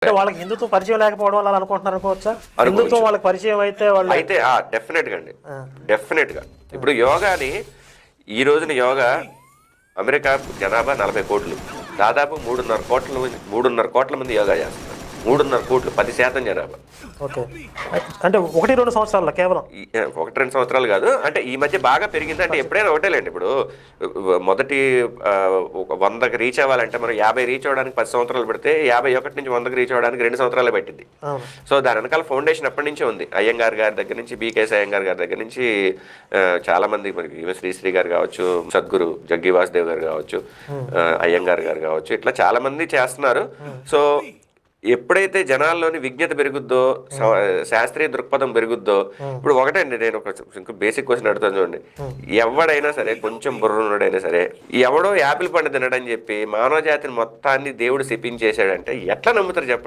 అంటే వాళ్ళకి హిందుత్వం పరిచయం లేకపోవడం వల్ల అలా అనుకుంటున్నారు అనుకోవచ్చా? హిందుత్వం వాళ్ళకి పరిచయం అయితే వాళ్ళు అయితే డెఫినెట్గా అండి, డెఫినెట్గా. ఇప్పుడు యోగాని ఈ రోజున యోగా అమెరికా జనాభా 40 కోట్లు, దాదాపు 3.5 కోట్ల మంది యోగా చేస్తున్నారు. 3.5 కోట్లు, 10% జనాభా. ఓకే, అంటే 1-2 సంవత్సరాల్లో కేవలం 1-2 సంవత్సరాలు కాదు, అంటే ఈ మధ్య బాగా పెరిగింది. అంటే ఎప్పుడైనా ఒకటేలేండి. ఇప్పుడు మొదటి 100కి రీచ్ అవ్వాలంటే మనం 50 రీచ్ అవ్వడానికి 10 సంవత్సరాలు పెడితే 51 నుంచి 100కి రీచ్ అవ్వడానికి 2 సంవత్సరాలు పెట్టింది. సో దాని వెనకాల ఫౌండేషన్ ఎప్పటి నుంచే ఉంది. అయ్యంగార్ గారి దగ్గర నుంచి, బీకేఎస్ అయ్యంగార్ గారి దగ్గర నుంచి చాలా మంది, మనకి ఈవెన్ శ్రీశ్రీ గారు కావచ్చు, సద్గురు జగ్గి వాసుదేవ్ గారు కావచ్చు, అయ్యంగార్ గారు కావచ్చు, ఇట్లా చాలా మంది చేస్తున్నారు. సో ఎప్పుడైతే జనాల్లోని విజ్ఞత పెరుగుద్దో, శాస్త్రీయ దృక్పథం పెరుగుద్దో, ఇప్పుడు ఒకటండి, నేను ఒక బేసిక్ క్వశ్చన్ అడుగుతాను చూడండి. ఎవడైనా సరే, కొంచెం బుర్రనుడైనా సరే, ఎవడో యాపిల్ పండు తినడని చెప్పి మానవ జాతిని మొత్తాన్ని దేవుడు శపించేశాడంటే ఎట్లా నమ్ముతారు చెప్పండి?